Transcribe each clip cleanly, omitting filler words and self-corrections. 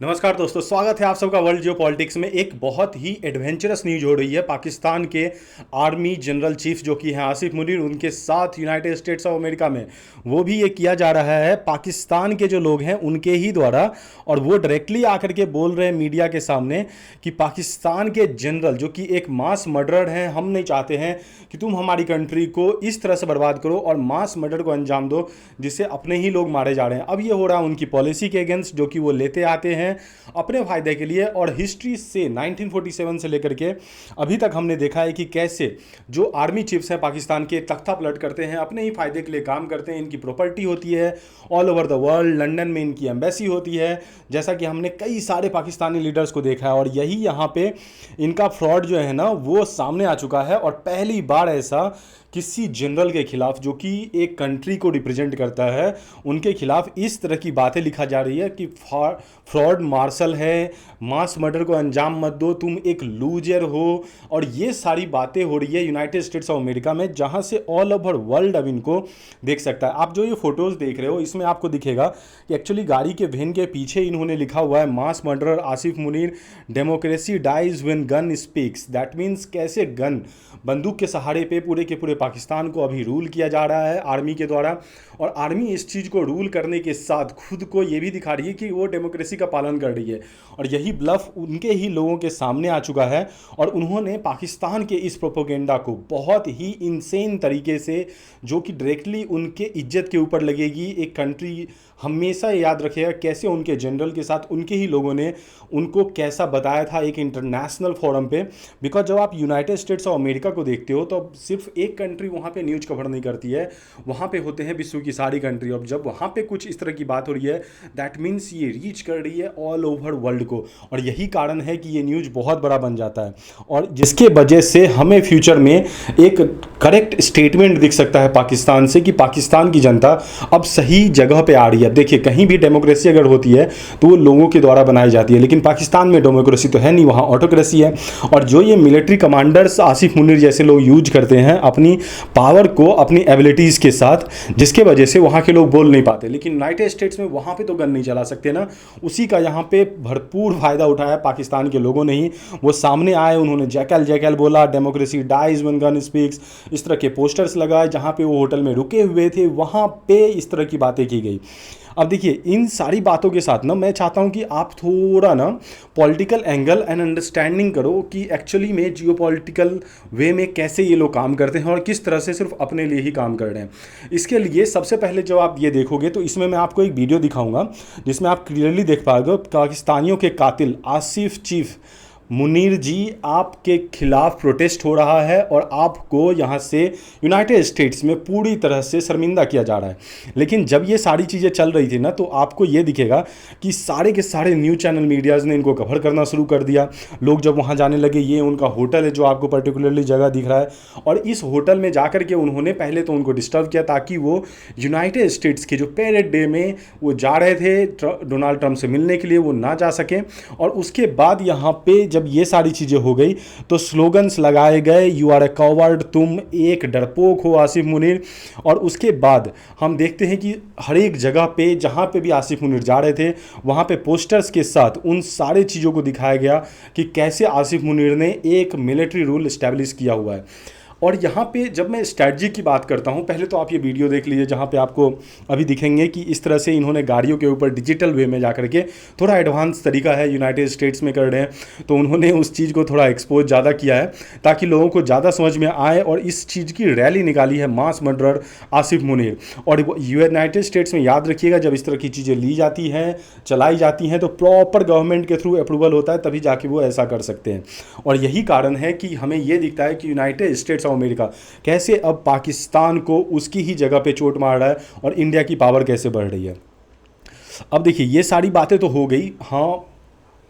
नमस्कार दोस्तों, स्वागत है आप सबका वर्ल्ड जियो पॉलिटिक्स में। एक बहुत ही एडवेंचरस न्यूज हो रही है। पाकिस्तान के आर्मी जनरल चीफ जो कि हैं आसिफ मुनीर, उनके साथ यूनाइटेड स्टेट्स ऑफ अमेरिका में वो भी ये किया जा रहा है पाकिस्तान के जो लोग हैं उनके ही द्वारा। और वो डायरेक्टली आकर के बोल रहे हैं मीडिया के सामने कि पाकिस्तान के जनरल जो कि एक मास मर्डरर हैं, हम नहीं चाहते हैं कि तुम हमारी कंट्री को इस तरह से बर्बाद करो और मास मर्डर को अंजाम दो जिससे अपने ही लोग मारे जा रहे हैं। अब ये हो रहा है उनकी पॉलिसी के अगेंस्ट जो कि वो लेते आते हैं अपने फायदे के लिए। और हिस्ट्री से 1947 से लेकर के अभी तक हमने देखा है कि कैसे जो आर्मी चीफ्स हैं पाकिस्तान के तख्ता पलट करते हैं, अपने ही फायदे के लिए काम करते हैं। इनकी प्रॉपर्टी होती है all over the world, London में इनकी एम्बेसी होती है, जैसा कि हमने कई सारे पाकिस्तानी लीडर्स को देखा है। और यही यहाँ पे इनका फ्रॉड जो है ना वो सामने आ चुका है। और पहली बार ऐसा किसी जनरल के खिलाफ जो कि एक कंट्री को रिप्रेजेंट करता है उनके खिलाफ इस तरह की बातें लिखा जा रही है कि फ्रॉड मार्शल है, मास मर्डर को अंजाम मत दो, तुम एक लूजर हो। और ये सारी बातें हो रही है यूनाइटेड स्टेट्स ऑफ अमेरिका में, जहां से ऑल ओवर वर्ल्ड अब इनको देख सकता है। आप जो ये फोटोज़ देख रहे हो इसमें आपको दिखेगा कि एक्चुअली गाड़ी के वैन के पीछे इन्होंने लिखा हुआ है mass murderer Asif Munir, democracy dies when gun speaks. That means कैसे गन, बंदूक के सहारे पे पूरे के पूरे पाकिस्तान को अभी रूल किया जा रहा है आर्मी के द्वारा। और आर्मी इस चीज़ को रूल करने के साथ खुद को ये भी दिखा रही है कि वो डेमोक्रेसी का पालन कर रही है। और यही ब्लफ उनके ही लोगों के सामने आ चुका है। और उन्होंने पाकिस्तान के इस प्रोपोगेंडा को बहुत ही इंसेन तरीके से, जो कि डायरेक्टली उनके इज्जत के ऊपर लगेगी, एक कंट्री हमेशा याद रखेगा कैसे उनके जनरल के साथ उनके ही लोगों ने उनको कैसा बताया था एक इंटरनेशनल फोरम पे। बिकॉज जब आप यूनाइटेड स्टेट्स ऑफ अमेरिका को देखते हो तो सिर्फ एक कंट्री वहाँ पे न्यूज़ कवर नहीं करती है, वहाँ पे होते हैं विश्व की सारी कंट्री। अब जब वहाँ पे कुछ इस तरह की बात हो रही है दैट मीन्स ये रीच कर रही है ऑल ओवर वर्ल्ड को। और यही कारण है कि ये न्यूज़ बहुत बड़ा बन जाता है और जिसके वजह से हमें फ्यूचर में एक करेक्ट स्टेटमेंट दिख सकता है पाकिस्तान से कि पाकिस्तान की जनता अब सही जगह पे आ रही है। देखिए, कहीं भी डेमोक्रेसी अगर होती है तो वो लोगों के द्वारा बनाई जाती है, लेकिन पाकिस्तान में डेमोक्रेसी तो है नहीं, वहाँ ऑटोक्रेसी है। और जो ये मिलिट्री कमांडर्स आसिफ मुनीर जैसे लोग यूज करते हैं अपनी पावर को अपनी एबिलिटीज़ के साथ, जिसके वजह से वहाँ के लोग बोल नहीं पाते। लेकिन यूनाइटेड स्टेट्स में वहाँ पे तो गन नहीं चला सकते ना, उसी का यहाँ पे भरपूर फायदा उठाया पाकिस्तान के लोगों ने ही। वो सामने आए, उन्होंने जैकल जैकल बोला, democracy dies when gun speaks, इस तरह के पोस्टर्स लगाए। जहाँ पे वो होटल में रुके हुए थे वहाँ पे इस तरह की बातें की गई। अब देखिए, इन सारी बातों के साथ ना मैं चाहता हूं कि आप थोड़ा ना पॉलिटिकल एंगल एंड अंडरस्टैंडिंग करो कि एक्चुअली में जियो पॉलिटिकल वे में कैसे ये लोग काम करते हैं और किस तरह से सिर्फ अपने लिए ही काम कर रहे हैं। इसके लिए सबसे पहले जब आप ये देखोगे तो इसमें मैं आपको एक वीडियो दिखाऊंगा जिसमें आप क्लियरली देख पाओगे पाकिस्तानियों के कातिल आसिफ चीफ मुनीर जी आपके खिलाफ प्रोटेस्ट हो रहा है और आपको यहाँ से यूनाइटेड स्टेट्स में पूरी तरह से शर्मिंदा किया जा रहा है। लेकिन जब ये सारी चीज़ें चल रही थी ना तो आपको ये दिखेगा कि सारे के सारे न्यूज़ चैनल मीडियाज़ ने इनको कवर करना शुरू कर दिया। लोग जब वहाँ जाने लगे, ये उनका होटल है जो आपको पर्टिकुलरली जगह दिख रहा है, और इस होटल में जाकर के उन्होंने पहले तो उनको डिस्टर्ब किया ताकि वो यूनाइटेड स्टेट्स के जो पेरेड डे में वो जा रहे थे डोनाल्ड ट्रंप से मिलने के लिए, वो ना जा सकें। और उसके बाद यहाँ पे जब ये सारी चीज़ें हो गई तो स्लोगन्स लगाए गए, यू आर ए कॉवर्ड, तुम एक डरपोक हो आसिफ मुनीर। और उसके बाद हम देखते हैं कि हर एक जगह पे जहाँ पे भी आसिफ मुनीर जा रहे थे वहाँ पे पोस्टर्स के साथ उन सारे चीज़ों को दिखाया गया कि कैसे आसिफ मुनीर ने एक मिलिट्री रूल इस्टेब्लिश किया हुआ है। और यहाँ पे जब मैं स्ट्रैटेजी की बात करता हूँ, पहले तो आप ये वीडियो देख लीजिए जहाँ पे आपको अभी दिखेंगे कि इस तरह से इन्होंने गाड़ियों के ऊपर डिजिटल वे में जा करके, थोड़ा एडवांस तरीका है यूनाइटेड स्टेट्स में कर रहे हैं, तो उन्होंने उस चीज़ को थोड़ा एक्सपोज ज़्यादा किया है ताकि लोगों को ज़्यादा समझ में आए। और इस चीज़ की रैली निकाली है मास मर्डरर आसिफ मुनीर। और यूनाइटेड स्टेट्स में याद रखिएगा, जब इस तरह की चीज़ें ली जाती हैं, चलाई जाती हैं, तो प्रॉपर गवर्नमेंट के थ्रू अप्रूवल होता है, तभी जाके वो ऐसा कर सकते हैं। और यही कारण है कि हमें ये दिखता है कि यूनाइटेड स्टेट्स अमेरिका कैसे अब पाकिस्तान को उसकी ही जगह पे चोट मार रहा है और इंडिया की पावर कैसे बढ़ रही है। अब देखिए, ये सारी बातें तो हो गई, हाँ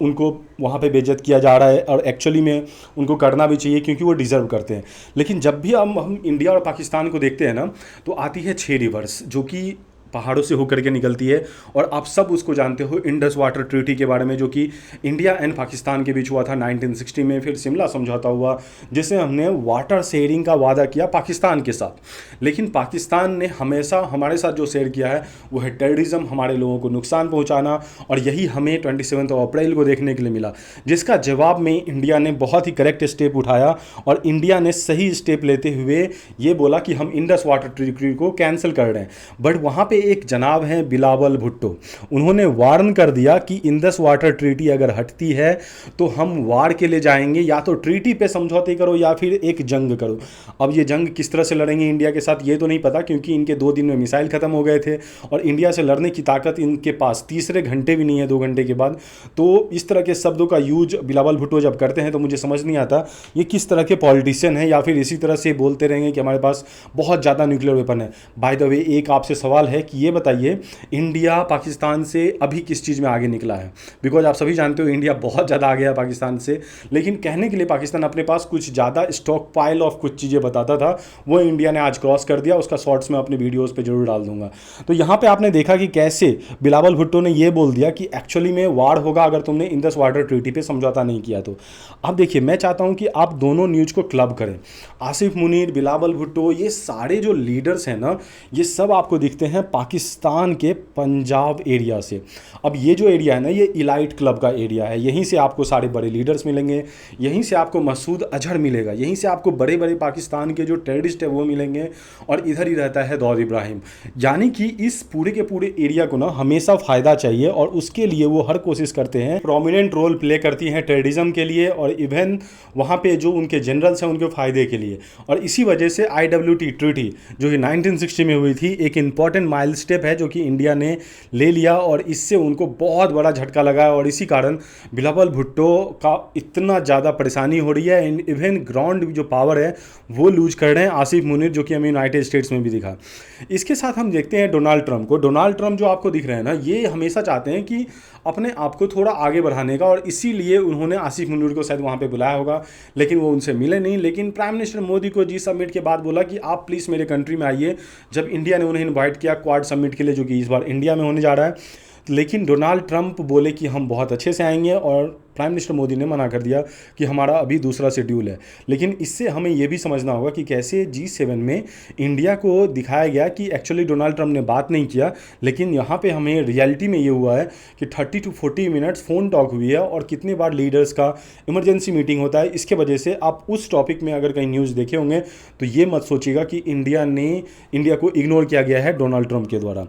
उनको वहाँ पे बेइज्जत किया जा रहा है और एक्चुअली में उनको करना भी चाहिए क्योंकि वो डिज़र्व करते हैं। लेकिन जब भी हम इंडिया और पाकिस्तान को देखते हैं ना तो आती है 6 रिवर्स, जो कि पहाड़ों से होकर के निकलती है। और आप सब उसको जानते हो इंडस वाटर ट्रीटी के बारे में, जो कि इंडिया एंड पाकिस्तान के बीच हुआ था 1960 में। फिर शिमला समझौता हुआ जिससे हमने वाटर शेयरिंग का वादा किया पाकिस्तान के साथ। लेकिन पाकिस्तान ने हमेशा हमारे साथ जो शेयर किया है वो है टेररिज्म, हमारे लोगों को नुकसान पहुंचाना। और यही हमें 27 अप्रैल को देखने के लिए मिला, जिसका जवाब में इंडिया ने बहुत ही करेक्ट स्टेप उठाया। और इंडिया ने सही स्टेप लेते हुए ये बोला कि हम इंडस वाटर ट्रीटी को कैंसिल कर रहे हैं। बट वहाँ पे एक जनाब हैं बिलावल भुट्टो, उन्होंने वार्न कर दिया कि इंडस वाटर ट्रीटी अगर हटती है तो हम वार के लिए जाएंगे, या तो ट्रीटी पे समझौते करो या फिर एक जंग करो। अब ये जंग किस तरह से लड़ेंगे इंडिया के साथ ये तो नहीं पता, क्योंकि इनके 2 दिन में मिसाइल खत्म हो गए थे और इंडिया से लड़ने की ताकत इनके पास तीसरे घंटे भी नहीं है, 2 घंटे के बाद। तो इस तरह के शब्दों का यूज बिलावल भुट्टो जब करते हैं तो मुझे समझ नहीं आता ये किस तरह के पॉलिटिशियन हैं, या फिर इसी तरह से बोलते रहेंगे कि हमारे पास बहुत ज़्यादा न्यूक्लियर वेपन है। बाय द वे, एक आपसे सवाल है कि ये बताइए इंडिया पाकिस्तान से अभी किस चीज़ में आगे निकला है? बिकॉज आप सभी जानते हो इंडिया बहुत ज़्यादा आगे है पाकिस्तान से, लेकिन कहने के लिए पाकिस्तान अपने पास कुछ ज़्यादा स्टॉक पाइल ऑफ कुछ चीज़ें बताता था, वो इंडिया ने आज क्रॉस कर दिया। उसका शॉर्ट्स में अपने वीडियोज़ पे जरूर डाल दूंगा। तो यहाँ पे आपने देखा कि कैसे बिलावल भुट्टो ने ये बोल दिया कि एक्चुअली में वार होगा अगर तुमने इंडस वाटर ट्रीटी पे समझौता नहीं किया तो। अब देखिए, मैं चाहता हूँ कि आप दोनों न्यूज़ को क्लब करें। आसिफ मुनीर, बिलावल भुट्टो, ये सारे जो लीडर्स हैं ना, ये सब आपको दिखते हैं पाकिस्तान के पंजाब एरिया से। अब ये जो एरिया है ना, ये इलाइट क्लब का एरिया है। यहीं से आपको सारे बड़े लीडर्स मिलेंगे, यहीं से आपको मसूद अजहर मिलेगा, यहीं से आपको बड़े बड़े पाकिस्तान के जो टेररिस्ट है वो मिलेंगे, और इधर ही रहता है दाऊद इब्राहिम। यानी कि इस पूरे के पूरे एरिया को ना हमेशा फ़ायदा चाहिए, और उसके लिए वो हर कोशिश करते हैं। प्रोमिनेंट रोल प्ले करती हैं टेररिज्म के लिए, और इवन वहाँ पे जो उनके जनरल्स हैं उनके फ़ायदे के लिए। और इसी वजह से IWT ट्रीटी जो कि 1960 में हुई थी, एक इम्पॉर्टेंट माइल स्टेप है जो कि इंडिया ने ले लिया, और इससे उनको बहुत बड़ा झटका लगा है। और इसी कारण बिलावल भुट्टो का इतना ज़्यादा परेशानी हो रही है, एंड इवन ग्राउंड जो पावर है वो लूज कर रहे हैं आसिफ मुनीर, जो कि हमें यूनाइटेड स्टेट्स में भी दिखा। इसके साथ हम देखते हैं डोनाल्ड ट्रंप को। डोनाल्ड ट्रंप जो आपको दिख रहे हैं ना, ये हमेशा चाहते हैं कि अपने आप को थोड़ा आगे बढ़ाने का, और इसीलिए उन्होंने आसिफ मुनीर को शायद वहाँ पे बुलाया होगा, लेकिन वो उनसे मिले नहीं। लेकिन प्राइम मिनिस्टर मोदी को जी समिट के बाद बोला कि आप प्लीज़ मेरे कंट्री में आइए, जब इंडिया ने उन्हें इन्वाइट किया क्वाड समिट के लिए, जो कि इस बार इंडिया में होने जा रहा है। लेकिन डोनाल्ड ट्रंप बोले कि हम बहुत अच्छे से आएंगे, और प्राइम मिनिस्टर मोदी ने मना कर दिया कि हमारा अभी दूसरा शेड्यूल है। लेकिन इससे हमें यह भी समझना होगा कि कैसे G7 में इंडिया को दिखाया गया कि एक्चुअली डोनाल्ड ट्रंप ने बात नहीं किया, लेकिन यहाँ पे हमें रियलिटी में ये हुआ है कि 30 to 40 मिनट्स फ़ोन टॉक हुई है, और कितने बार लीडर्स का इमरजेंसी मीटिंग होता है। इसके वजह से आप उस टॉपिक में अगर कहीं न्यूज़ देखे होंगे तो ये मत सोचिएगा कि इंडिया को इग्नोर किया गया है डोनाल्ड ट्रंप के द्वारा।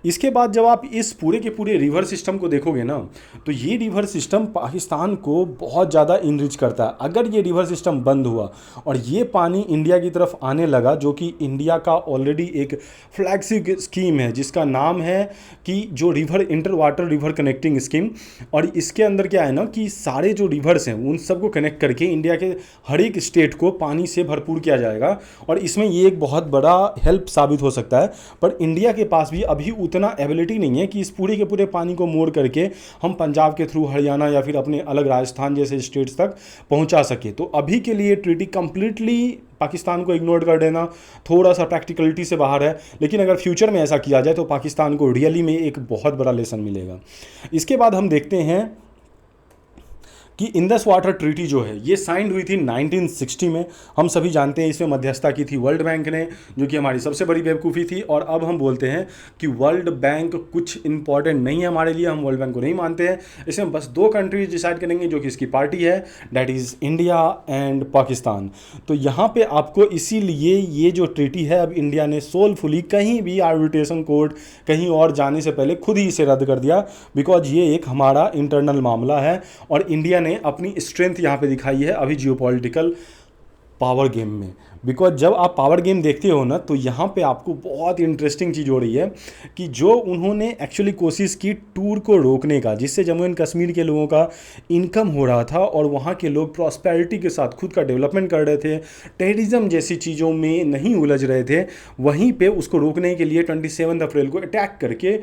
इसके बाद जब आप इस पूरे के पूरे रिवर सिस्टम को देखोगे ना, तो ये रिवर सिस्टम पाकिस्तान को बहुत ज़्यादा इनरिच करता है। अगर ये रिवर सिस्टम बंद हुआ और ये पानी इंडिया की तरफ आने लगा, जो कि इंडिया का ऑलरेडी एक फ्लैगशिप स्कीम है जिसका नाम है कि जो inter water river connecting scheme. और इसके अंदर क्या है ना कि सारे जो रिवर्स हैं उन सबको कनेक्ट करके इंडिया के हर एक स्टेट को पानी से भरपूर किया जाएगा, और इसमें ये एक बहुत बड़ा हेल्प साबित हो सकता है। पर इंडिया के पास भी अभी उतना एबिलिटी नहीं है कि इस पूरे के पूरे पानी को मोड़ करके हम पंजाब के थ्रू हरियाणा या फिर अपने अलग राजस्थान जैसे स्टेट्स तक पहुंचा सके। तो अभी के लिए ट्रीटी कंप्लीटली पाकिस्तान को इग्नोर कर देना थोड़ा सा प्रैक्टिकलिटी से बाहर है, लेकिन अगर फ्यूचर में ऐसा किया जाए तो पाकिस्तान को रियली में एक बहुत बड़ा लेसन मिलेगा। इसके बाद हम देखते हैं कि इंडस वाटर ट्रीटी जो है ये साइन हुई थी 1960 में। हम सभी जानते हैं इसमें मध्यस्थता की थी वर्ल्ड बैंक ने, जो कि हमारी सबसे बड़ी बेवकूफ़ी थी। और अब हम बोलते हैं कि वर्ल्ड बैंक कुछ इंपॉर्टेंट नहीं है हमारे लिए, हम वर्ल्ड बैंक को नहीं मानते हैं। इसमें बस 2 कंट्रीज डिसाइड करेंगे जो कि इसकी पार्टी है, that is India and Pakistan. तो यहाँ पे आपको इसीलिए ये जो ट्रीटी है अब इंडिया ने सोलफुली कहीं भी आर्बिट्रेशन कोर्ट कहीं और जाने से पहले खुद ही इसे रद्द कर दिया, बिकॉज ये एक हमारा इंटरनल मामला है। और इंडिया ने अपनी स्ट्रेंथ यहाँ पे दिखाई है अभी जियोपॉलिटिकल पावर गेम में। बिकॉज जब आप पावर गेम देखते हो ना, तो यहाँ पे आपको बहुत इंटरेस्टिंग चीज़ हो रही है कि जो उन्होंने एक्चुअली कोशिश की टूर को रोकने का, जिससे जम्मू एंड कश्मीर के लोगों का इनकम हो रहा था और वहाँ के लोग प्रॉस्पेरिटी के साथ खुद का डेवलपमेंट कर रहे थे, टेररिज्म जैसी चीज़ों में नहीं उलझ रहे थे, वहीं पे उसको रोकने के लिए 27 अप्रैल को अटैक करके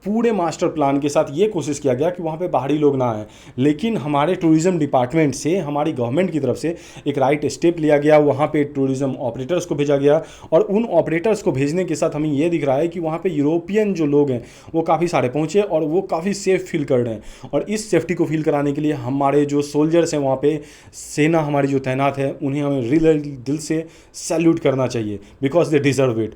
पूरे मास्टर प्लान के साथ ये कोशिश किया गया कि वहाँ पे बाहरी लोग ना आए, लेकिन हमारे टूरिज़्म डिपार्टमेंट से, हमारी गवर्नमेंट की तरफ से एक राइट स्टेप लिया गया। वहाँ पे टूरिज़्म ऑपरेटर्स को भेजा गया और उन ऑपरेटर्स को भेजने के साथ हमें ये दिख रहा है कि वहाँ पे यूरोपियन जो लोग हैं वो काफ़ी सारे पहुँचे और वो काफ़ी सेफ़ फील कर रहे हैं। और इस सेफ्टी को फील कराने के लिए हमारे जो सोल्जर्स हैं वहाँ पे, सेना हमारी जो तैनात है, उन्हें हमें रियल दिल से सैल्यूट करना चाहिए, बिकॉज दे डिज़र्व इट।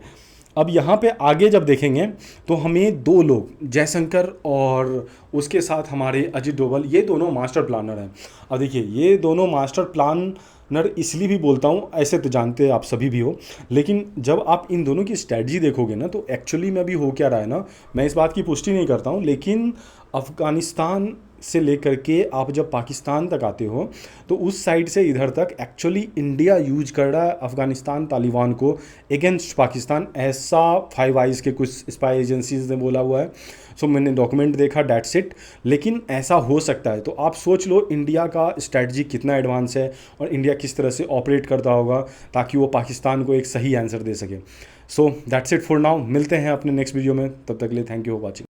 अब यहाँ पे आगे जब देखेंगे तो हमें दो लोग, जयशंकर और उसके साथ हमारे अजित डोभाल, ये दोनों मास्टर प्लानर हैं। अब देखिए, ये दोनों मास्टर प्लानर इसलिए भी बोलता हूँ, ऐसे तो जानते आप सभी भी हो, लेकिन जब आप इन दोनों की स्ट्रैटेजी देखोगे ना तो एक्चुअली में अभी हो क्या रहा है ना, मैं इस बात की पुष्टि नहीं करता हूँ, लेकिन अफ़गानिस्तान से लेकर के आप जब पाकिस्तान तक आते हो तो उस साइड से इधर तक एक्चुअली इंडिया यूज कर रहा है अफ़गानिस्तान तालिबान को अगेंस्ट पाकिस्तान, ऐसा 5 आइज़ के कुछ स्पाई एजेंसीज ने बोला हुआ है। सो मैंने डॉक्यूमेंट देखा, डेट्स इट। लेकिन ऐसा हो सकता है, तो आप सोच लो इंडिया का स्ट्रैटेजी कितना एडवांस है और इंडिया किस तरह से ऑपरेट करता होगा ताकि वो पाकिस्तान को एक सही आंसर दे सके। So that's it for now, मिलते हैं अपने नेक्स्ट वीडियो में, तब तक के लिए थैंक यू फॉर वॉचिंग।